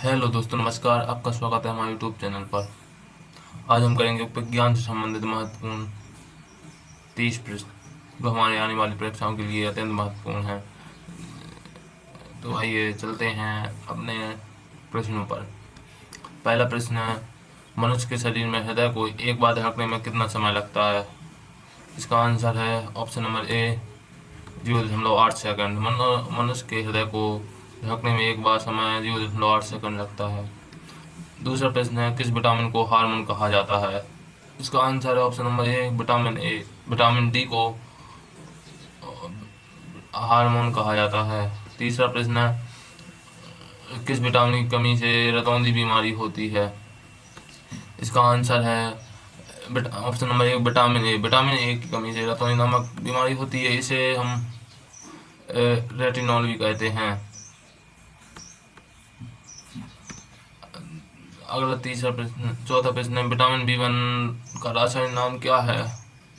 Hello दोस्तों, नमस्कार। आपका स्वागत है हमारे यूट्यूब चैनल पर। आज हम करेंगे विज्ञान से संबंधित महत्वपूर्ण 30 प्रश्न जो हमारे आने वाली परीक्षाओं के लिए अत्यंत महत्वपूर्ण हैं। तो आइए चलते हैं अपने प्रश्नों पर। पहला प्रश्न है, मनुष्य के शरीर में हृदय को एक बार धड़कने में कितना समय लगता है? इसका आंसर है ऑप्शन नंबर ए 0.8 सेकंड। मनुष्य के हृदय को धड़कने में एक बार समय 0.8 सेकंड लगता है। दूसरा प्रश्न है, किस विटामिन को हार्मोन कहा जाता है? इसका आंसर है option number A vitamin A. Vitamin D को हार्मोन कहा जाता है। तीसरा प्रश्न है, किस विटामिन की कमी से रतौंधी बीमारी होती है? इसका आंसर है option number A vitamin A. Vitamin ए की कमी से रतौंधी नामक बीमारी होती है। इसे हम रेटिनॉल भी कहते हैं। अगला तीसरा प्रश्न, चौथा प्रश्न है, विटामिन B1 का रासायनिक नाम क्या है?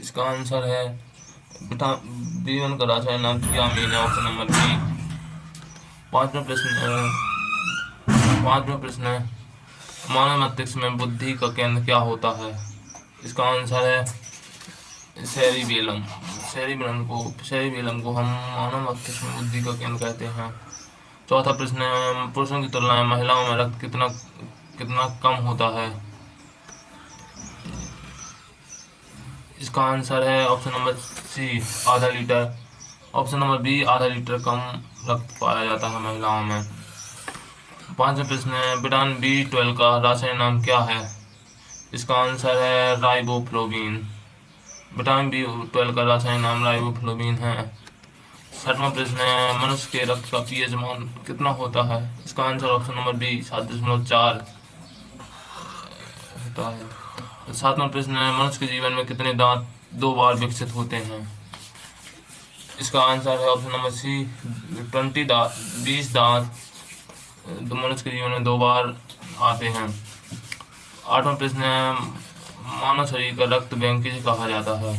इसका आंसर है B1 का रासायनिक नाम थियामीन है, ऑप्शन नंबर बी। पांचवा प्रश्न है, मानव मस्तिष्क में बुद्धि का केंद्र क्या होता है? इसका आंसर है सेरिबेलम को हम मानव मस्तिष्क में बुद्धि का केंद्र कहते हैं। चौथा प्रश्न है, पुरुषों की तुलना में महिलाओं में रक्त कितना कम होता है? इसका आंसर है ऑप्शन नंबर सी आधा लीटर। ऑप्शन नंबर बी आधा लीटर कम रक्त पाया जाता है महिलाओं में। पांचवा प्रश्न है, विटामिन B12 का रासायनिक नाम क्या है? इसका आंसर है राइबोफ्लोविन। विटामिन B12 का रासायनिक नाम राइबोफ्लोविन है। छठवां प्रश्न है, मनुष्य के रक्त का पीएच मान कितना होता है? इसका आंसर ऑप्शन नंबर बी 7.4 होता है। सातवां प्रश्न है, मनुष्य के जीवन में कितने दांत 2 बार विकसित होते हैं? इसका आंसर है ऑप्शन नंबर सी 20 दांत मनुष्य के जीवन में 2 बार आते हैं। आठवां प्रश्न है, मानव शरीर का रक्त बैंक किसे कहा जाता है?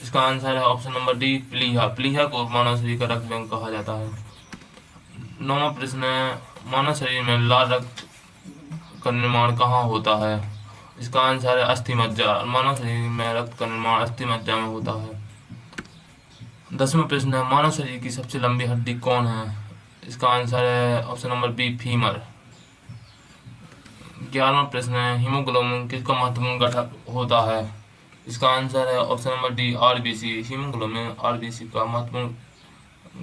इसका आंसर है ऑप्शन नंबर डी प्लीहा को मानव शरीर का रक्त बैंक कहा जाता है। नौवां प्रश्न है, मानव शरीर में लाल रक्त का निर्माण कहाँ होता है? इसका आंसर है अस्थि मज्जा। मानव शरीर में रक्त का निर्माण अस्थि मज्जा में होता है। 10वां प्रश्न है, मानव शरीर की सबसे लंबी हड्डी कौन है? इसका आंसर है ऑप्शन नंबर बी फीमर। 11वां प्रश्न है, हीमोग्लोबिन किसका महत्वपूर्ण घटक होता है? इसका आंसर है option number D RBC. Haemoglobin RBC का महत्वपूर्ण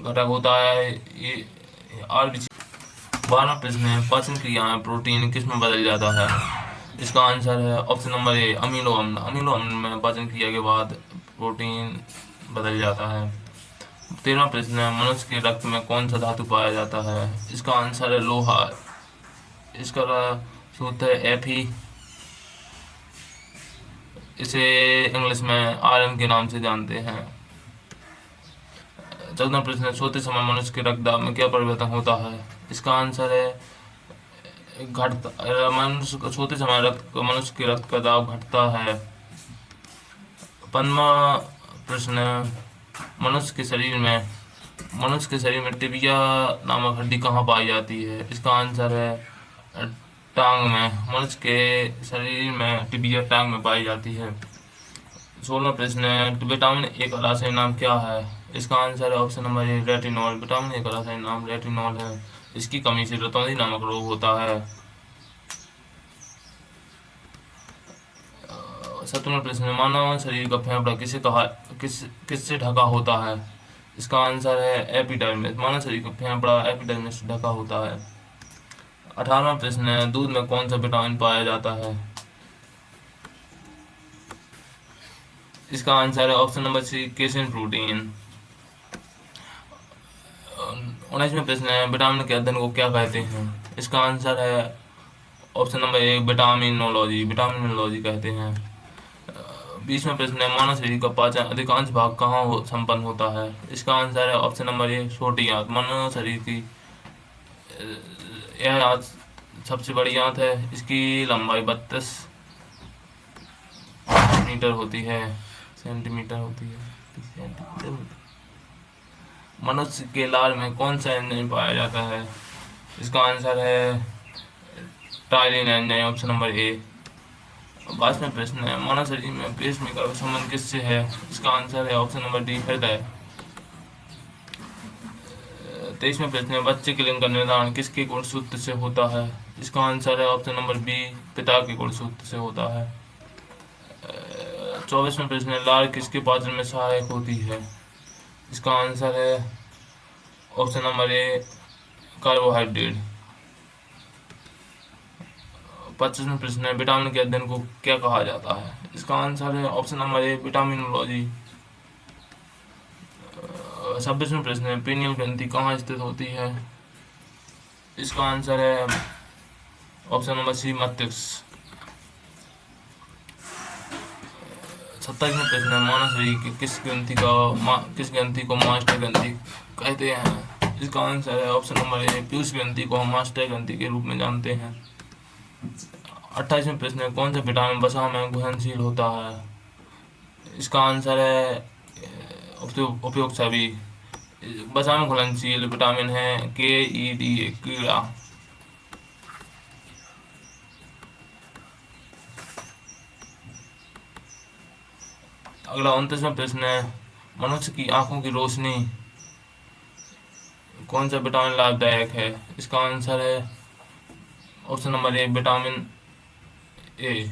घटक होता है, ये आरबीसी। 12वां प्रश्न है, पाचन क्रिया में प्रोटीन किस में बदल जाता है? इसका आंसर है ऑप्शन नंबर ए अमीनो अम्ल। अमीनो अम्ल में पाचन क्रिया के बाद प्रोटीन बदल जाता है। 13वां प्रश्न है, मनुष्य के रक्त में कौन सा धातु पाया जाता है? इसका आंसर है लोहा। इसका सूत्र है Fe। इसे इंग्लिश में आयरन के नाम से जानते हैं। 14वां प्रश्न है, सोते समय मनुष्य के रक्तदाब में क्या परिवर्तन होता है? इसका आंसर है घटता। मनुष्य सोते समय मनुष्य के रक्त का दाब घटता है। 15वां प्रश्न है, मनुष्य के शरीर में टिबिया नामक हड्डी कहाँ पाई जाती है? इसका आंसर है टांग में। मनुष्य के शरीर में टिबिया टांग में पाई जाती है। 16वां प्रश्न है, विटामिन ए का रासायनिक नाम क्या है? इसका आंसर है option number A retinol. Vitamin A का रासायनिक नाम रेटिनॉल है। इसकी कमी से रतौंधी नामक रोग होता है। 17वां प्रश्न है, मानव शरीर का फेफड़ा किससे ढका होता है? इसका आंसर है एपिडर्मिस। मानव शरीर का फेफड़ा एपिडर्मिस से ढका होता है। 18वां प्रश्न है, दूध में कौन सा विटामिन पाया जाता है? इसका आंसर है option number C casein protein. 19वां प्रश्न है, विटामिन के अध्ययन को क्या कहते हैं? इसका आंसर है ऑप्शन नंबर ए विटामिनोलॉजी कहते हैं। 20वां प्रश्न है, मानव शरीर का पाचन अधिकांश भाग कहाँ संपन्न होता है? इसका आंसर है ऑप्शन नंबर ए छोटी आंत। मानव शरीर की यह आंत सबसे बड़ी आंत है। इसकी लंबाई 32 सेंटीमीटर होती है। मनुष्य के लार में कौन सा एंजाइम पाया जाता है? इसका आंसर है ptyalin enzyme, option number A. 22वां प्रश्न है, मानव शरीर में पेसमेकर का संबंध किससे है? इसका आंसर है ऑप्शन नंबर डी, हृदय। 23वां प्रश्न है, बच्चे के लिंग का निर्धारण किसके गुणसूत्र से होता है? इसका आंसर है ऑप्शन नंबर बी, पिता के गुणसूत्र से होता है। 24वां प्रश्न है, लार किसके पाचन में सहायक होती है? इसका आंसर है ऑप्शन नंबर ए, कार्बोहाइड्रेट। 25वां प्रश्न है, विटामिन के अध्ययन को क्या कहा जाता है? इसका आंसर है ऑप्शन नंबर ए, विटामिनोलॉजी। 26वां प्रश्न है, पीनियल ग्रंथि कहाँ स्थित होती है? इसका आंसर है ऑप्शन नंबर सी, मस्तिष्क। 27वां प्रश्न है, मानव शरीर की किस ग्रंथि को मास्टर ग्रंथि कहते हैं? इसका आंसर है ऑप्शन नंबर ए, पीयूष ग्रंथि को हम मास्टर ग्रंथि के रूप में जानते हैं। 28वां प्रश्न है, कौन सा विटामिन वसा में घुलनशील होता है? इसका आंसर है उपयुक्त सभी। वसा में घुलनशील विटामिन है के, कीड़ा। अगला 29वां प्रश्न है, मनुष्य की आंखों की रोशनी कौन सा विटामिन लाभदायक है? इसका आंसर है option number A, vitamin A.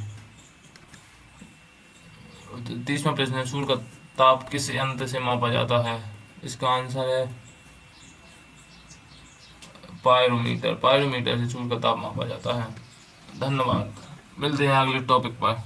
30वां प्रश्न है, सूर्य का ताप किस यंत्र से मापा जाता है? इसका आंसर है पायरोमीटर से सूर्य का ताप मापा जाता है। धन्यवाद, मिलते हैं अगले टॉपिक पर।